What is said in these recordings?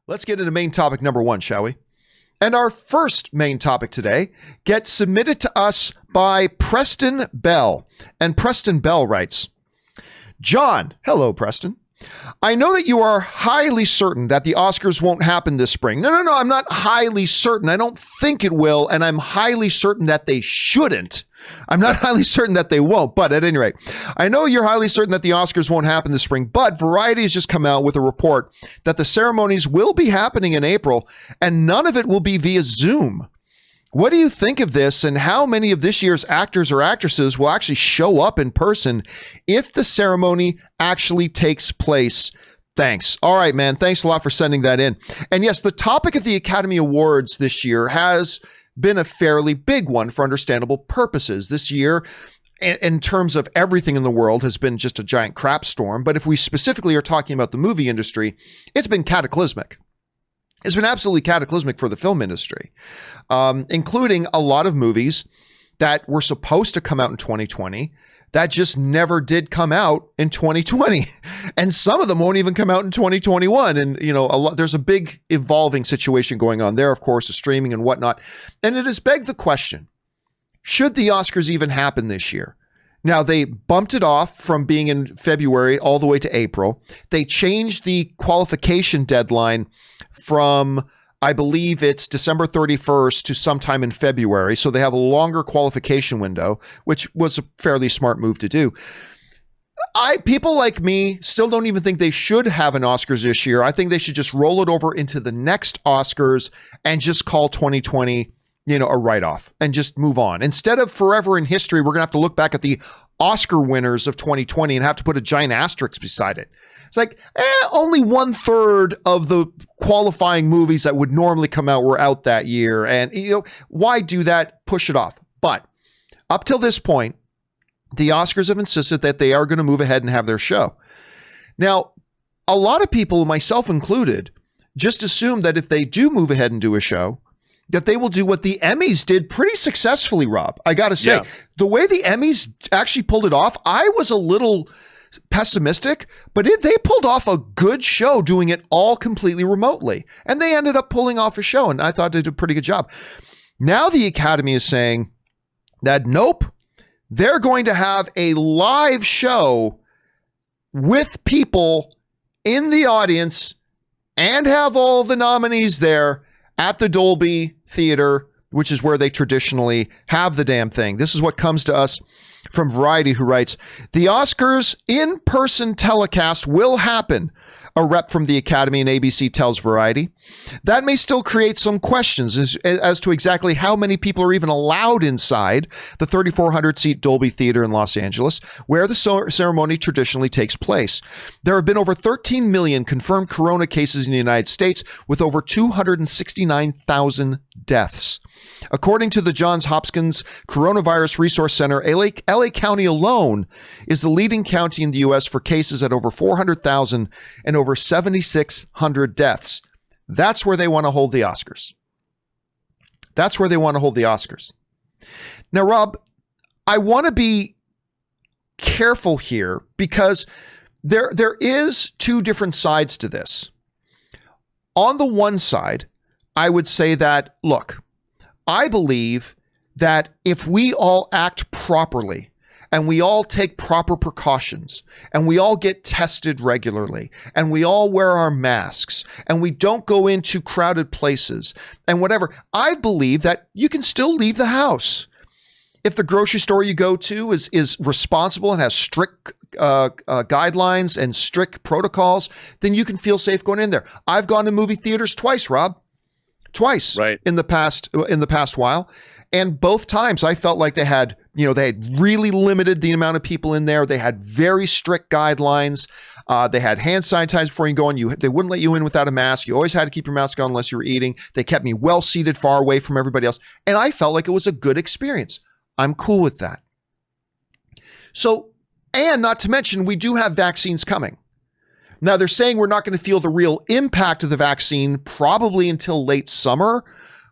Let's get into main topic number one, shall we? And our first main topic today gets submitted to us by Preston Bell. And Preston Bell writes, John, hello, Preston. I know that you are highly certain that the Oscars won't happen this spring. No, I'm not highly certain. I don't think it will, and I'm highly certain that they shouldn't. I'm not highly certain that they won't, but at any rate, I know you're highly certain that the Oscars won't happen this spring, but Variety has just come out with a report that the ceremonies will be happening in April, and none of it will be via Zoom. What do you think of this, and how many of this year's actors or actresses will actually show up in person if the ceremony actually takes place? Thanks. All right, man. Thanks a lot for sending that in. And yes, the topic of the Academy Awards this year has been a fairly big one for understandable purposes. This year, in terms of everything in the world, has been just a giant crap storm. But if we specifically are talking about the movie industry, it's been cataclysmic. It's been absolutely cataclysmic for the film industry, including a lot of movies that were supposed to come out in 2020 that just never did come out in 2020. And some of them won't even come out in 2021. And, you know, there's a big evolving situation going on there, of course, of streaming and whatnot. And it has begged the question, should the Oscars even happen this year? Now, they bumped it off from being in February all the way to April. They changed the qualification deadline from, I believe it's December 31st to sometime in February. So they have a longer qualification window, which was a fairly smart move to do. People like me still don't even think they should have an Oscars this year. I think they should just roll it over into the next Oscars and just call 2020 a write-off and just move on. Instead of forever in history, we're going to have to look back at the Oscar winners of 2020 and have to put a giant asterisk beside it. It's like, only 1/3 of the qualifying movies that would normally come out were out that year. And, why do that? Push it off. But up till this point, the Oscars have insisted that they are going to move ahead and have their show. Now, a lot of people, myself included, just assume that if they do move ahead and do a show, that they will do what the Emmys did pretty successfully, Rob. I got to say, The way the Emmys actually pulled it off, I was a little pessimistic, but they pulled off a good show doing it all completely remotely. And they ended up pulling off a show, and I thought they did a pretty good job. Now the Academy is saying that, nope, they're going to have a live show with people in the audience and have all the nominees there at the Dolby Theater, which is where they traditionally have the damn thing. This is what comes to us from Variety, who writes, the Oscars in-person telecast will happen. A rep from the Academy and ABC tells Variety. That may still create some questions as to exactly how many people are even allowed inside the 3,400-seat Dolby Theater in Los Angeles, where the ceremony traditionally takes place. There have been over 13 million confirmed corona cases in the United States, with over 269,000 deaths. According to the Johns Hopkins Coronavirus Resource Center, LA County alone is the leading county in the U.S. for cases at over 400,000 and over 7,600 deaths. That's where they want to hold the Oscars. That's where they want to hold the Oscars. Now, Rob, I want to be careful here because there is two different sides to this. On the one side, I would say that, look, I believe that if we all act properly and we all take proper precautions and we all get tested regularly and we all wear our masks and we don't go into crowded places and whatever, I believe that you can still leave the house. If the grocery store you go to is responsible and has strict guidelines and strict protocols, then you can feel safe going in there. I've gone to movie theaters twice, Rob. Twice in the past while. And both times I felt like they had really limited the amount of people in there. They had very strict guidelines. They had hand sanitizer before you go in. They wouldn't let you in without a mask. You always had to keep your mask on unless you were eating. They kept me well seated, far away from everybody else. And I felt like it was a good experience. I'm cool with that. So, and not to mention, we do have vaccines coming. Now, they're saying we're not going to feel the real impact of the vaccine probably until late summer,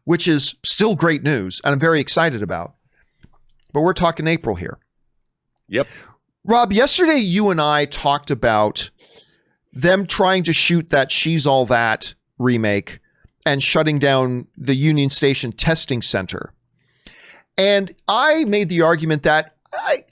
which is still great news and I'm very excited about. But we're talking April here. Yep. Rob, yesterday you and I talked about them trying to shoot that She's All That remake and shutting down the Union Station testing center. And I made the argument that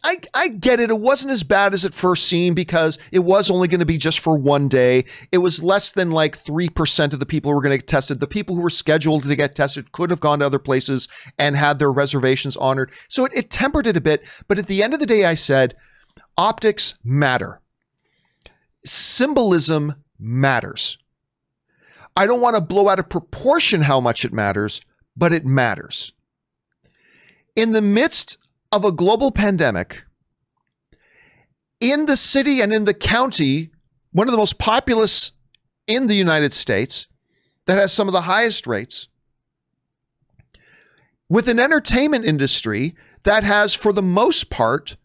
I get it. It wasn't as bad as it first seemed because it was only going to be just for one day. It was less than like 3% of the people who were going to get tested. The people who were scheduled to get tested could have gone to other places and had their reservations honored. So it tempered it a bit. But at the end of the day, I said, optics matter. Symbolism matters. I don't want to blow out of proportion how much it matters, but it matters. In the midst of a global pandemic, in the city and in the county, one of the most populous in the United States, that has some of the highest rates, with an entertainment industry that has, for the most part,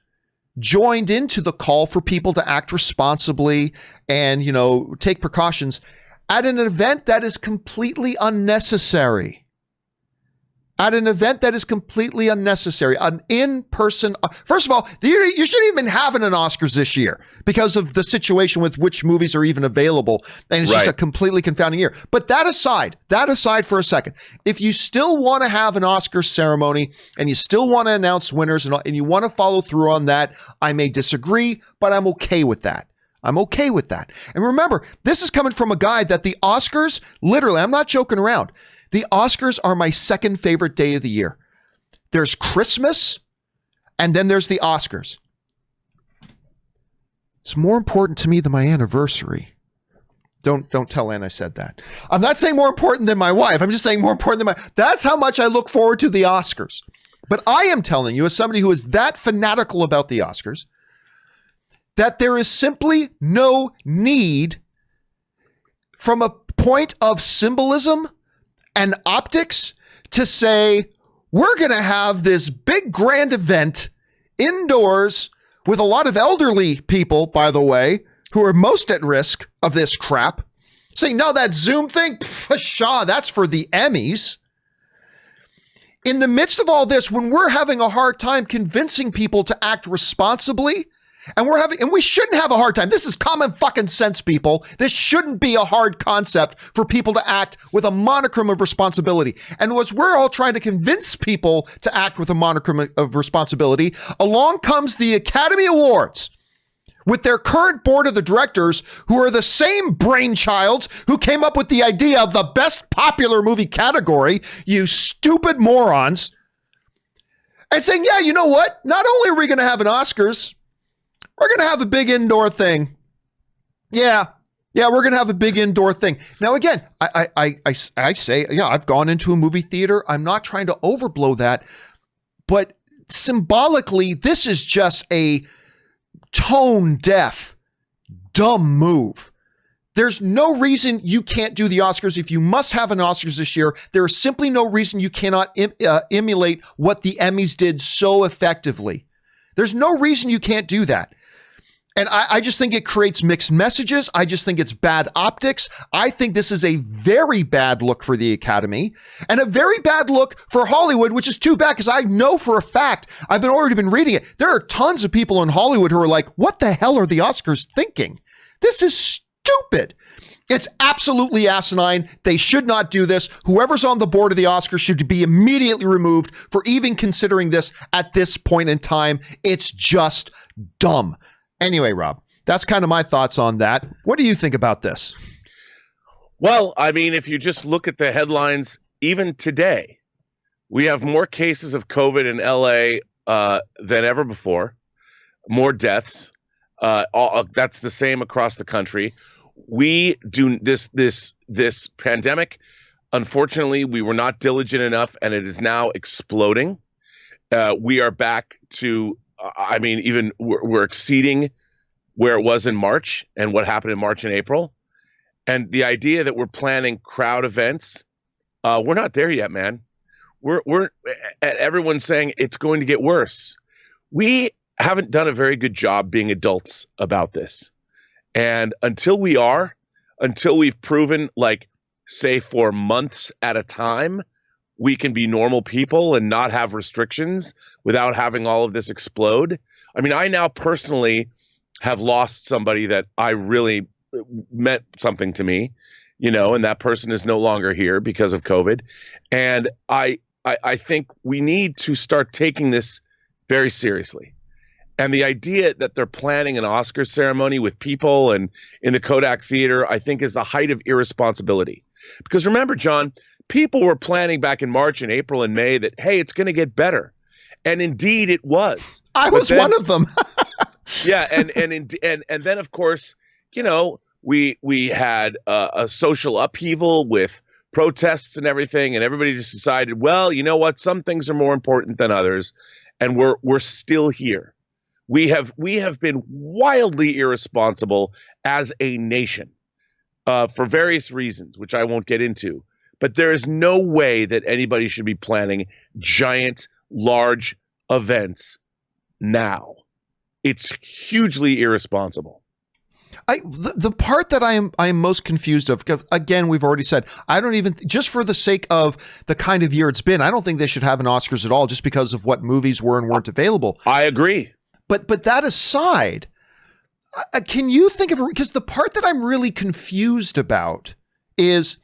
joined into the call for people to act responsibly and, take precautions at an event that is completely unnecessary. At an event that is completely unnecessary, an in-person. First of all, you shouldn't even have an Oscars this year because of the situation with which movies are even available. And it's just a completely confounding year. But that aside for a second, if you still want to have an Oscars ceremony and you still want to announce winners and you want to follow through on that, I may disagree, but I'm okay with that. I'm okay with that. And remember, this is coming from a guy that the Oscars, literally, I'm not joking around. The Oscars are my second favorite day of the year. There's Christmas, and then there's the Oscars. It's more important to me than my anniversary. Don't tell Ann I said that. I'm not saying more important than my wife. I'm just saying more important than that's how much I look forward to the Oscars. But I am telling you, as somebody who is that fanatical about the Oscars, that there is simply no need from a point of symbolism and optics to say, we're going to have this big grand event indoors with a lot of elderly people, by the way, who are most at risk of this crap. Saying, no, that Zoom thing, pshaw, that's for the Emmys. In the midst of all this, when we're having a hard time convincing people to act responsibly, and we shouldn't have a hard time. This is common fucking sense, people. This shouldn't be a hard concept for people to act with a monicum of responsibility. And as we're all trying to convince people to act with a monicum of responsibility, along comes the Academy Awards with their current board of the directors, who are the same brainchilds who came up with the idea of the best popular movie category, you stupid morons, and saying, yeah, you know what? Not only are we going to have an Oscars, we're going to have a big indoor thing. Yeah, we're going to have a big indoor thing. Now, again, I say, yeah, I've gone into a movie theater. I'm not trying to overblow that. But symbolically, this is just a tone-deaf, dumb move. There's no reason you can't do the Oscars. If you must have an Oscars this year, there is simply no reason you cannot emulate what the Emmys did so effectively. There's no reason you can't do that. And I just think it creates mixed messages. I just think it's bad optics. I think this is a very bad look for the Academy and a very bad look for Hollywood, which is too bad because I know for a fact, I've already been reading it. There are tons of people in Hollywood who are like, what the hell are the Oscars thinking? This is stupid. It's absolutely asinine. They should not do this. Whoever's on the board of the Oscars should be immediately removed for even considering this at this point in time. It's just dumb. Anyway, Rob, that's kind of my thoughts on that. What do you think about this? Well, I mean, if you just look at the headlines, even today, we have more cases of COVID in LA than ever before, more deaths. That's the same across the country. We do this pandemic. Unfortunately, we were not diligent enough, and it is now exploding. We are back to, even we're exceeding where it was in March and what happened in March and April. And the idea that we're planning crowd events, we're not there yet, man. Everyone's saying it's going to get worse. We haven't done a very good job being adults about this. And until we've proven, like, say, for months at a time, we can be normal people and not have restrictions without having all of this explode. I mean, I now personally have lost somebody that I really meant something to me. and that person is no longer here because of COVID. And I think we need to start taking this very seriously. And the idea that they're planning an Oscar ceremony with people and in the Kodak Theater, I think is the height of irresponsibility. Because remember, John, people were planning back in March and April and May that, hey, it's going to get better. And indeed it was. I was one of them. Yeah. And then, of course, we had a social upheaval with protests and everything. And everybody just decided, well, you know what? Some things are more important than others. And we're still here. We have been wildly irresponsible as a nation for various reasons, which I won't get into. But there is no way that anybody should be planning giant, large events now. It's hugely irresponsible. The part that I am most confused of, again, we've already said, I don't even, just for the sake of the kind of year it's been, I don't think they should have an Oscars at all just because of what movies were and weren't available. I agree. But that aside, can you think of, because the part that I'm really confused about is,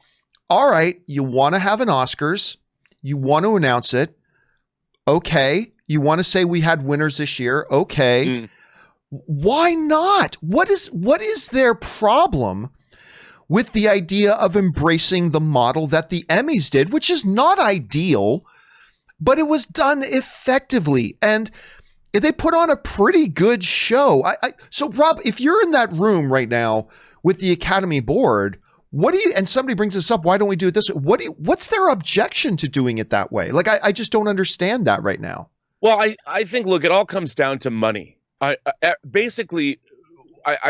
all right, you want to have an Oscars, you want to announce it, okay, you want to say we had winners this year, okay. Why not? What is their problem with the idea of embracing the model that the Emmys did, which is not ideal, but it was done effectively, and they put on a pretty good show. So Rob, if you're in that room right now with the Academy Board, and somebody brings this up, why don't we do it this way? What's their objection to doing it that way? Like, I just don't understand that right now. Well, I think, look, it all comes down to money. I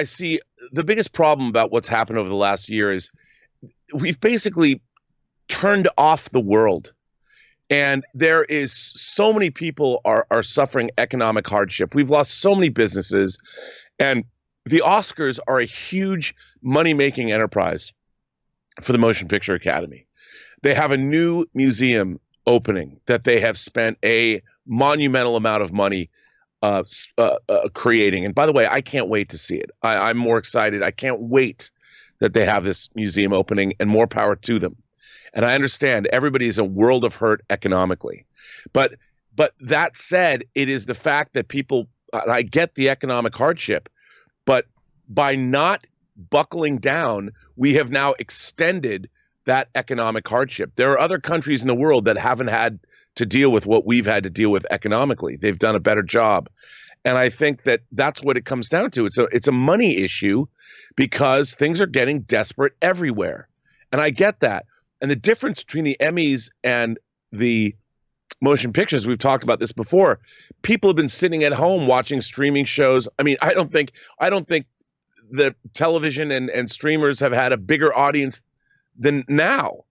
see the biggest problem about what's happened over the last year is we've basically turned off the world. And there is so many people are suffering economic hardship. We've lost so many businesses, and the Oscars are a huge money-making enterprise for the Motion Picture Academy. They have a new museum opening that they have spent a monumental amount of money creating. And by the way, I can't wait to see it. I'm more excited. I can't wait that they have this museum opening, and more power to them. And I understand everybody is a world of hurt economically. But that said, it is the fact that people, I get the economic hardship, but by not buckling down, we have now extended that economic hardship. There are other countries in the world that haven't had to deal with what we've had to deal with economically. They've done a better job. And I think that that's what it comes down to. It's a money issue because things are getting desperate everywhere. And I get that. And the difference between the Emmys and the motion pictures, we've talked about this before. People have been sitting at home watching streaming shows. I mean, I don't think the television and streamers have had a bigger audience than now.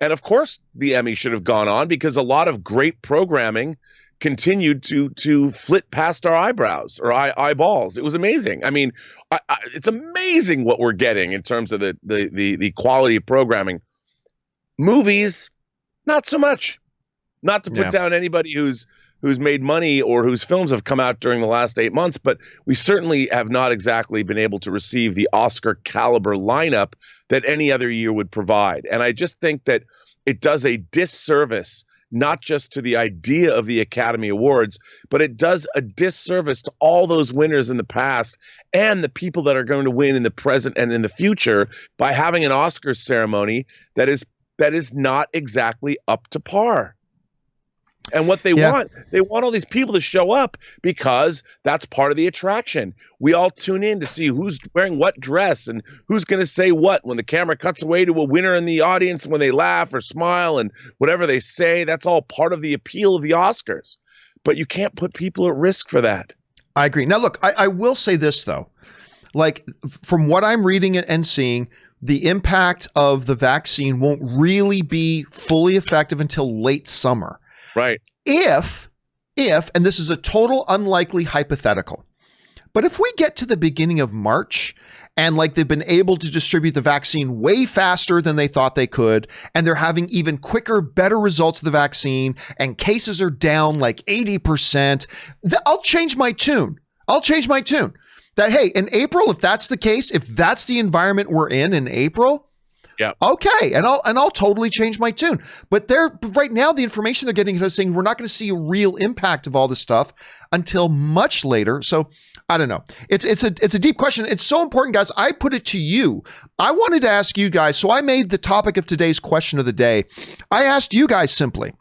And of course, the Emmys should have gone on because a lot of great programming continued to flit past our eyebrows or eyeballs. It was amazing. I mean, it's amazing what we're getting in terms of the quality of programming. Movies, not so much. Not to put down anybody who's made money or whose films have come out during the last 8 months, but we certainly have not exactly been able to receive the Oscar caliber lineup that any other year would provide. And I just think that it does a disservice, not just to the idea of the Academy Awards, but it does a disservice to all those winners in the past and the people that are going to win in the present and in the future by having an Oscars ceremony that is not exactly up to par. And what they want all these people to show up because that's part of the attraction. We all tune in to see who's wearing what dress and who's going to say what when the camera cuts away to a winner in the audience, when they laugh or smile and whatever they say. That's all part of the appeal of the Oscars. But you can't put people at risk for that. I agree. Now, look, I will say this, though. Like, from what I'm reading and seeing, the impact of the vaccine won't really be fully effective until late summer. Right. If, and this is a total unlikely hypothetical, but if we get to the beginning of March and like they've been able to distribute the vaccine way faster than they thought they could, and they're having even quicker, better results of the vaccine, and cases are down like 80%, I'll change my tune. That, hey, in April, if that's the case, if that's the environment we're in April, Yeah. Okay, and I'll totally change my tune. But right now the information they're getting is saying we're not going to see a real impact of all this stuff until much later. So I don't know. It's a deep question. It's so important, guys. I put it to you. I wanted to ask you guys. So I made the topic of today's question of the day. I asked you guys simply.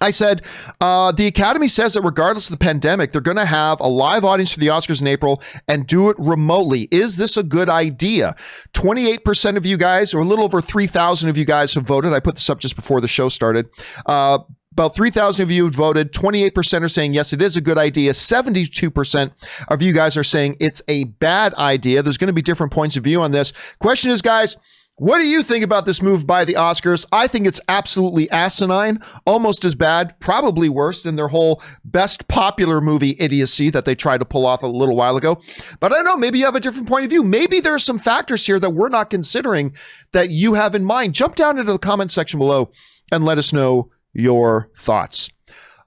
I said, the Academy says that regardless of the pandemic, they're going to have a live audience for the Oscars in April and do it remotely. Is this a good idea? 28% of you guys, or a little over 3,000 of you guys have voted. I put this up just before the show started. About 3,000 of you have voted. 28% are saying, yes, it is a good idea. 72% of you guys are saying it's a bad idea. There's going to be different points of view on this. Question is, guys, what do you think about this move by the Oscars? I think it's absolutely asinine, almost as bad, probably worse than their whole best popular movie idiocy that they tried to pull off a little while ago. But I don't know, maybe you have a different point of view. Maybe there are some factors here that we're not considering that you have in mind. Jump down into the comment section below and let us know your thoughts.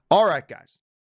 All right, guys.